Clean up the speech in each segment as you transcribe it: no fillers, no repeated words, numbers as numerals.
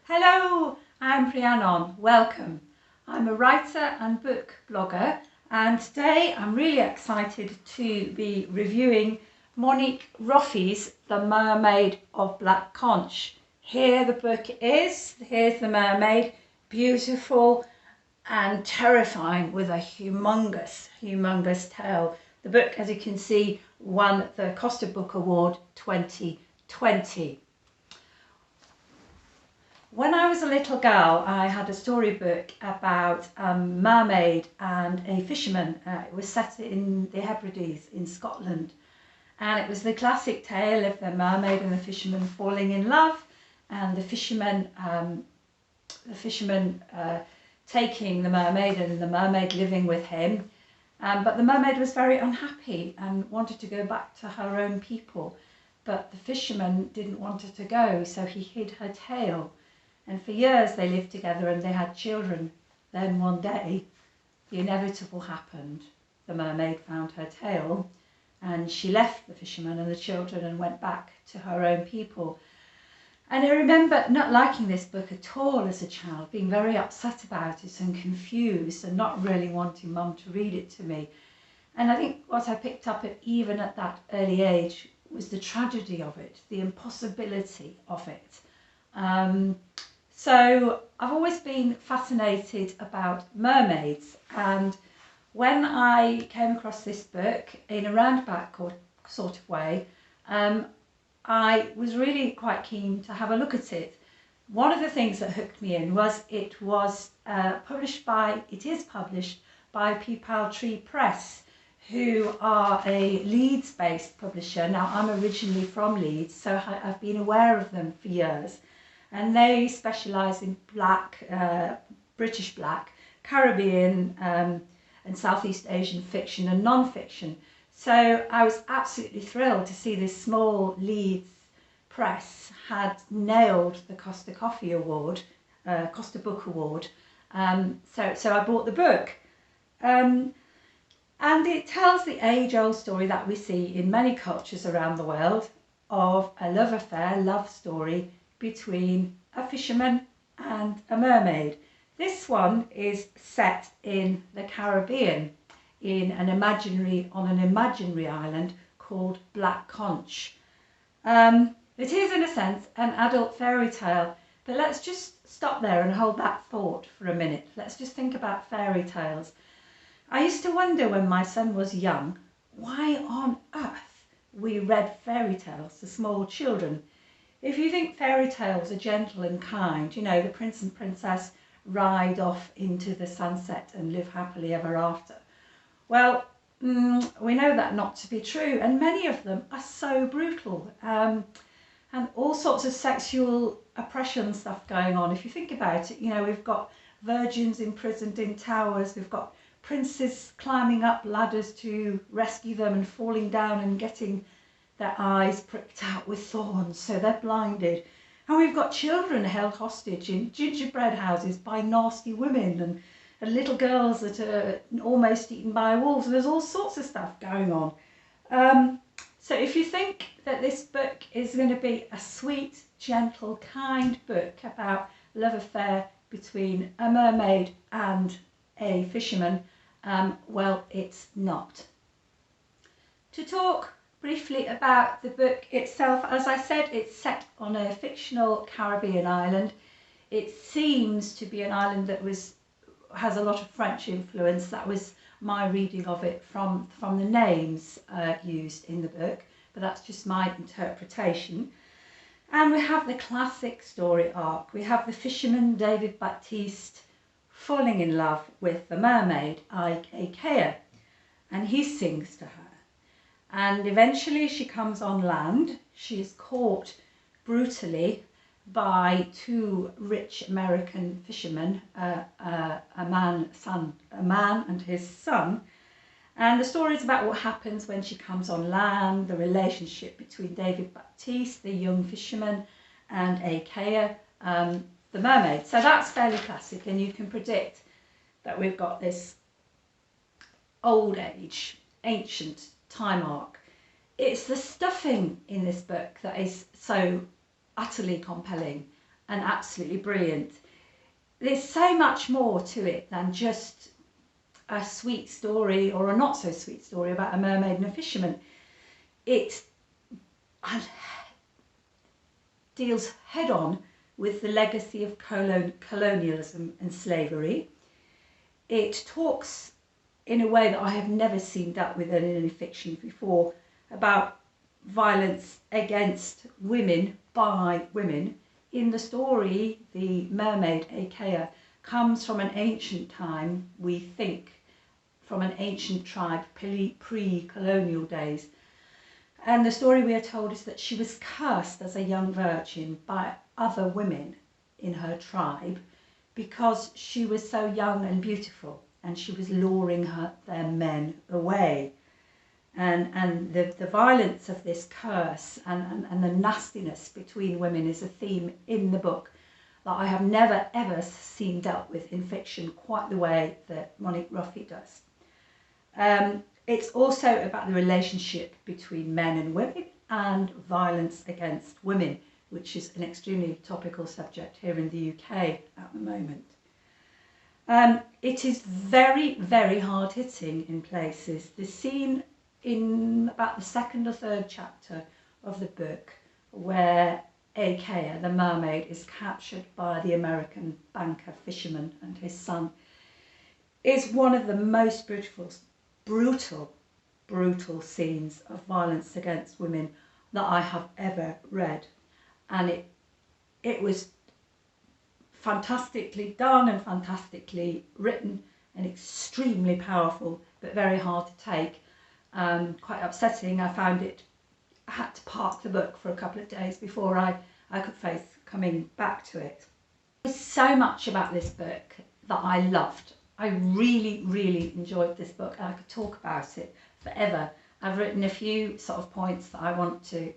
Hello, I'm Rhiannon. Welcome. I'm a writer and book blogger, and today I'm really excited to be reviewing Monique Roffey's The Mermaid of Black Conch. Here the book is, here's the mermaid, beautiful and terrifying with a humongous tail. The book, as you can see, won the Costa Book Award 2020. When I was a little girl, I had a storybook about a mermaid and a fisherman. It was set in the Hebrides in Scotland, and it was the classic tale of the mermaid and the fisherman falling in love, and the fisherman taking the mermaid and the mermaid living with him. But the mermaid was very unhappy and wanted to go back to her own people, but the fisherman didn't want her to go, so he hid her tail. And for years they lived together and they had children. Then one day, the inevitable happened. The mermaid found her tail and she left the fisherman and the children and went back to her own people. And I remember not liking this book at all as a child, being very upset about it and confused and not really wanting Mum to read it to me. And I think what I picked up even at that early age was the tragedy of it, the impossibility of it. So I've always been fascinated about mermaids, and when I came across this book in a roundabout sort of way, I was really quite keen to have a look at it. One of the things that hooked me in was it is published by Peepal Tree Press, who are a Leeds-based publisher. Now, I'm originally from Leeds, so I've been aware of them for years. And they specialise in British black, Caribbean and Southeast Asian fiction and non-fiction. So I was absolutely thrilled to see this small Leeds press had nailed the Costa Book Award. So I bought the book. And it tells the age-old story that we see in many cultures around the world of a love story between a fisherman and a mermaid. This one is set in the Caribbean on an imaginary island called Black Conch. It is, in a sense, an adult fairy tale, but let's just stop there and hold that thought for a minute. Let's just think about fairy tales. I used to wonder when my son was young, why on earth we read fairy tales to small children. If you think fairy tales are gentle and kind, you know, the prince and princess ride off into the sunset and live happily ever after. Well, we know that not to be true, and many of them are so brutal, and all sorts of sexual oppression stuff going on. If you think about it, you know, we've got virgins imprisoned in towers, we've got princes climbing up ladders to rescue them and falling down and getting their eyes pricked out with thorns so they're blinded. And we've got children held hostage in gingerbread houses by nasty women and little girls that are almost eaten by wolves. There's all sorts of stuff going on. So if you think that this book is going to be a sweet, gentle, kind book about love affair between a mermaid and a fisherman, well, it's not. To talk briefly about the book itself, as I said, it's set on a fictional Caribbean island. It seems to be an island that has a lot of French influence. That was my reading of it from the names used in the book, but that's just my interpretation. And we have the classic story arc. We have the fisherman David Baptiste falling in love with the mermaid Ikea, and he sings to her. And eventually she comes on land. She is caught brutally by two rich American fishermen, a man and his son. And the story is about what happens when she comes on land, the relationship between David Baptiste, the young fisherman, and Ikea, the mermaid. So that's fairly classic, and you can predict that we've got this old age, ancient time arc. It's the stuffing in this book that is so utterly compelling. and absolutely brilliant. There's so much more to it than just a sweet story or a not so sweet story about a mermaid and a fisherman. It deals head on with the legacy of colonialism and slavery. It talks in a way that I have never seen dealt with in any fiction before about violence against women by women. In the story, the mermaid Achaia comes from an ancient time, we think, from an ancient tribe, pre-colonial days. And the story we are told is that she was cursed as a young virgin by other women in her tribe because she was so young and beautiful, and she was luring their men away. And the violence of this curse and the nastiness between women is a theme in the book that I have never ever seen dealt with in fiction quite the way that Monique Roffey does. It's also about the relationship between men and women and violence against women, which is an extremely topical subject here in the UK at the moment. It is very, very hard-hitting in places. The scene in about the second or third chapter of the book where Achaia, the mermaid, is captured by the American banker fisherman and his son is one of the most brutal scenes of violence against women that I have ever read. And it was fantastically done and fantastically written and extremely powerful, but very hard to take. Quite upsetting. I had to park the book for a couple of days before I could face coming back to it. There's so much about this book that I loved. I really, really enjoyed this book, and I could talk about it forever. I've written a few sort of points that I want to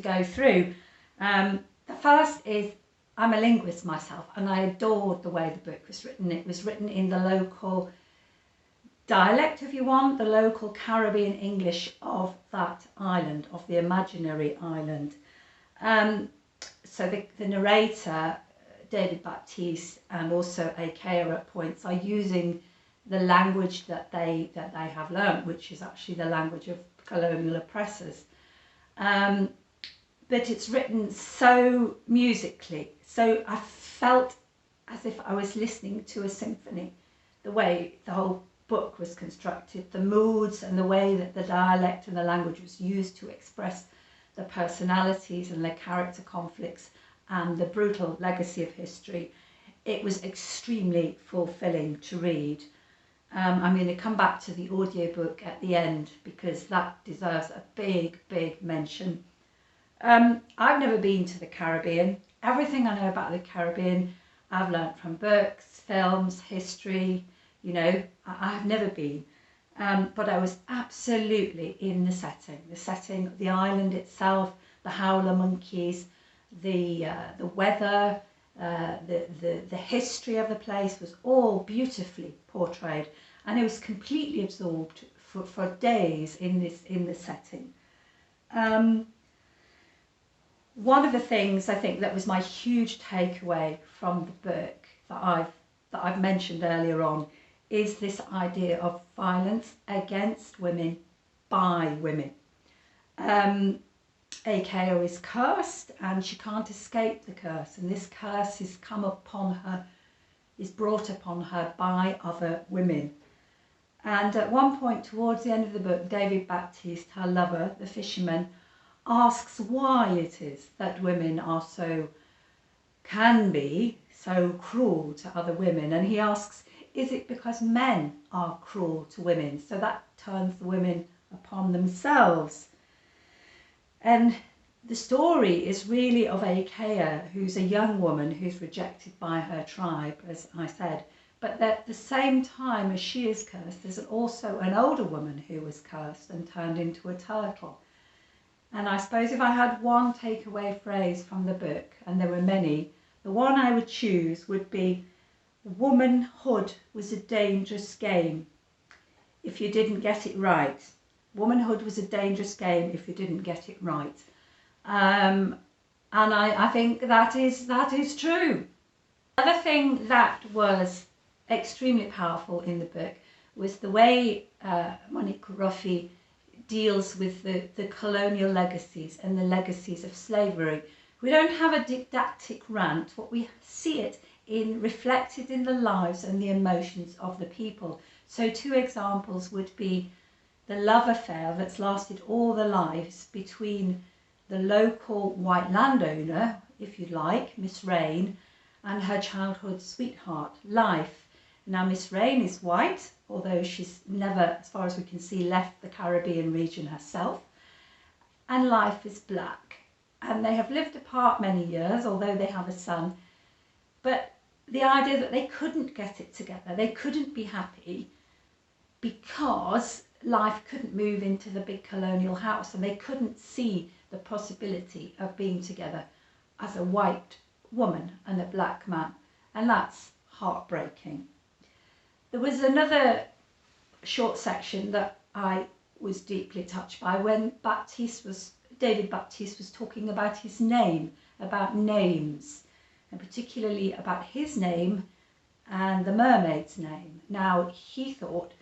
go through. The first is, I'm a linguist myself, and I adored the way the book was written. It was written in the local dialect, if you want, the local Caribbean English of that island, of the imaginary island. So the narrator, David Baptiste, and also Achaia at points are using the language that they have learnt, which is actually the language of colonial oppressors. But it's written so musically, so I felt as if I was listening to a symphony, the way the whole book was constructed, the moods and the way that the dialect and the language was used to express the personalities and the character conflicts and the brutal legacy of history. It was extremely fulfilling to read. I'm going to come back to the audiobook at the end because that deserves a big mention. I've never been to the Caribbean. Everything I know about the Caribbean I've learnt from books, films, history. You know, I've never been, but I was absolutely in the setting of the island itself, the howler monkeys, the weather, the history of the place was all beautifully portrayed, and I was completely absorbed for days in this setting. One of the things I think that was my huge takeaway from the book that I've mentioned earlier on is this idea of violence against women by women. Achaia is cursed and she can't escape the curse, and this curse is brought upon her by other women. And at one point towards the end of the book, David Baptiste, her lover, the fisherman, asks why it is that women can be so cruel to other women, and he asks, is it because men are cruel to women, so that turns the women upon themselves? And the story is really of Achaia, who's a young woman who's rejected by her tribe, as I said, but at the same time as she is cursed, there's also an older woman who was cursed and turned into a turtle. And I suppose if I had one takeaway phrase from the book, and there were many, the one I would choose would be, womanhood was a dangerous game if you didn't get it right. Womanhood was a dangerous game if you didn't get it right. And I think that is true. Another thing that was extremely powerful in the book was the way Monique Roffey deals with the colonial legacies and the legacies of slavery. We don't have a didactic rant, what we see it in reflected in the lives and the emotions of the people. So 2 examples would be the love affair that's lasted all the lives between the local white landowner, if you like, Miss Rain, and her childhood sweetheart, Life. Now Miss Rain is white, although she's never, as far as we can see, left the Caribbean region herself, and Life is black. And they have lived apart many years, although they have a son. But the idea that they couldn't get it together, they couldn't be happy because Life couldn't move into the big colonial house, and they couldn't see the possibility of being together as a white woman and a black man. And that's heartbreaking. There was another short section that I was deeply touched by when David Baptiste was talking about his name, about names, and particularly about his name and the mermaid's name. Now, he thought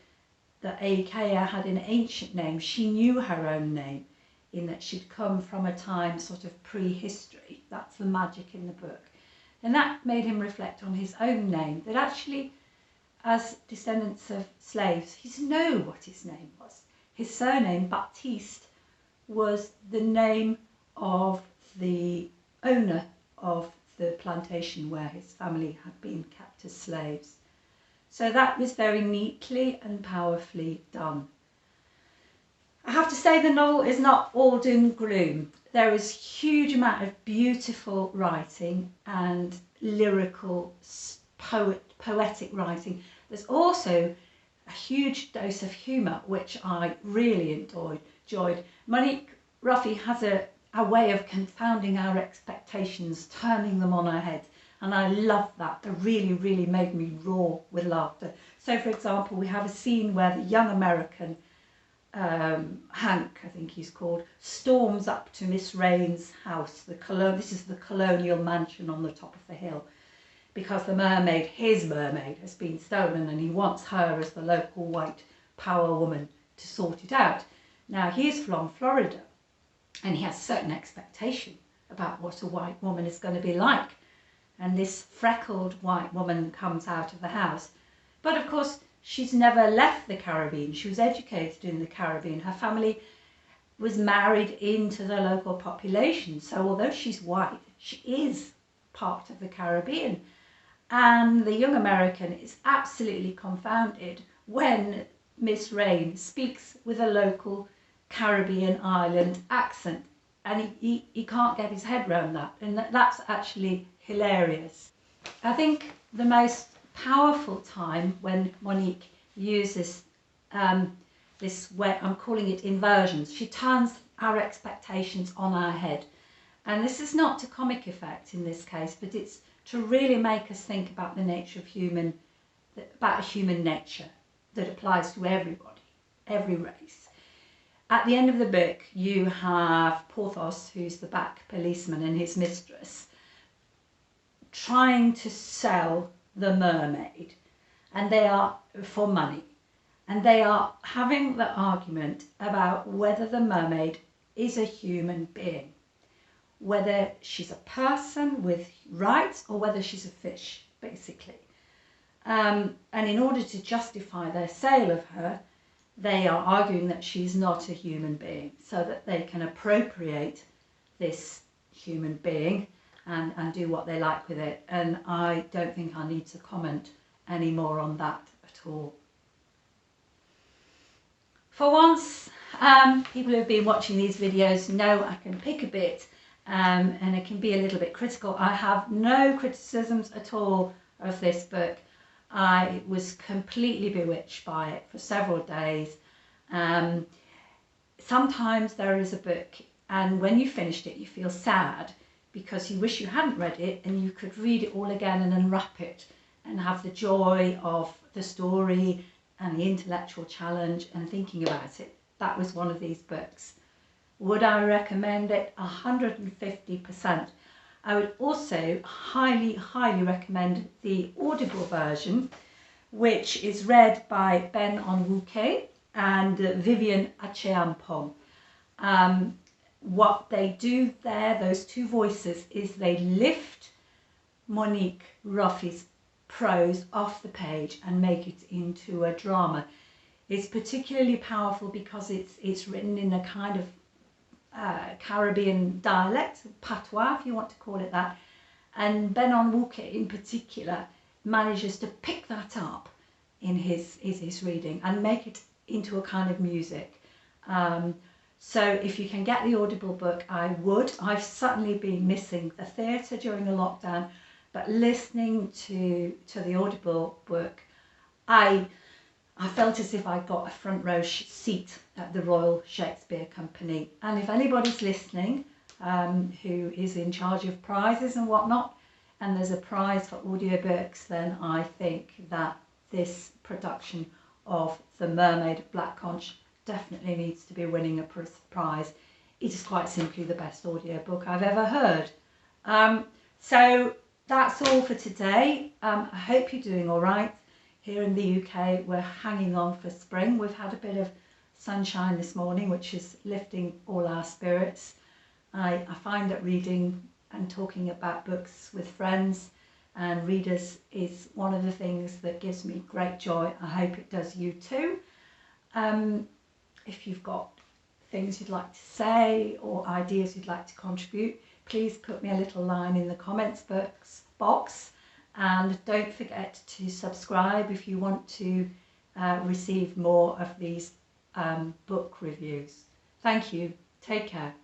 that Achaia had an ancient name. She knew her own name, in that she'd come from a time sort of prehistory. That's the magic in the book. And that made him reflect on his own name, that actually, as descendants of slaves, he knew what his name was. His surname, Baptiste, was the name of the owner of the plantation where his family had been kept as slaves. So that was very neatly and powerfully done. I have to say the novel is not all doom and gloom. There is a huge amount of beautiful writing and lyrical, poetic writing. There's also a huge dose of humour, which I really enjoyed. Monique Roffey has a way of confounding our expectations, turning them on our head. And I love that. That really, really made me roar with laughter. So, for example, we have a scene where the young American, Hank, I think he's called, storms up to Miss Rain's house. This is the colonial mansion on the top of the hill, because the mermaid, his mermaid, has been stolen, and he wants her as the local white power woman to sort it out. Now, he's from Florida, and he has a certain expectation about what a white woman is going to be like. And this freckled white woman comes out of the house. But of course, she's never left the Caribbean. She was educated in the Caribbean. Her family was married into the local population. So although she's white, she is part of the Caribbean. And the young American is absolutely confounded when Miss Rain speaks with a local Caribbean island accent. And he can't get his head around that. And that's actually hilarious. I think the most powerful time when Monique uses this way, I'm calling it inversions. She turns our expectations on our head. And this is not to comic effect in this case, but it's to really make us think about the nature of human nature that applies to everybody, every race. At the end of the book, you have Porthos, who's the back policeman, and his mistress trying to sell the mermaid, and they are for money, and they are having the argument about whether the mermaid is a human being, whether she's a person with rights or whether she's a fish, basically. And in order to justify their sale of her, they are arguing that she's not a human being, so that they can appropriate this human being and do what they like with it. And I don't think I need to comment any more on that at all. For once, people who have been watching these videos know I can pick a bit and it can be a little bit critical. I have no criticisms at all of this book. I was completely bewitched by it for several days. Sometimes there is a book, and when you finished it, you feel sad because you wish you hadn't read it and you could read it all again and unwrap it and have the joy of the story and the intellectual challenge and thinking about it. That was one of these books. Would I recommend it? 150%. I would also highly, highly recommend the Audible version, which is read by Ben Onwuke and Vivian Acheampong. What they do there, those two voices, is they lift Monique Roffey's prose off the page and make it into a drama. It's particularly powerful because it's written in a kind of Caribbean dialect, patois if you want to call it that, and Ben Onwuke in particular manages to pick that up in his reading and make it into a kind of music. So if you can get the Audible book, I would. I've certainly been missing the theatre during the lockdown, but listening to the Audible book, I felt as if I got a front row seat at the Royal Shakespeare Company. And if anybody's listening who is in charge of prizes and whatnot, and there's a prize for audiobooks, then I think that this production of The Mermaid of Black Conch definitely needs to be winning a prize. It is quite simply the best audiobook I've ever heard. So that's all for today. I hope you're doing all right. Here in the UK, we're hanging on for spring. We've had a bit of sunshine this morning, which is lifting all our spirits. I find that reading and talking about books with friends and readers is one of the things that gives me great joy. I hope it does you too. If you've got things you'd like to say or ideas you'd like to contribute, please put me a little line in the comments box. And don't forget to subscribe if you want to receive more of these book reviews. Thank you. Take care.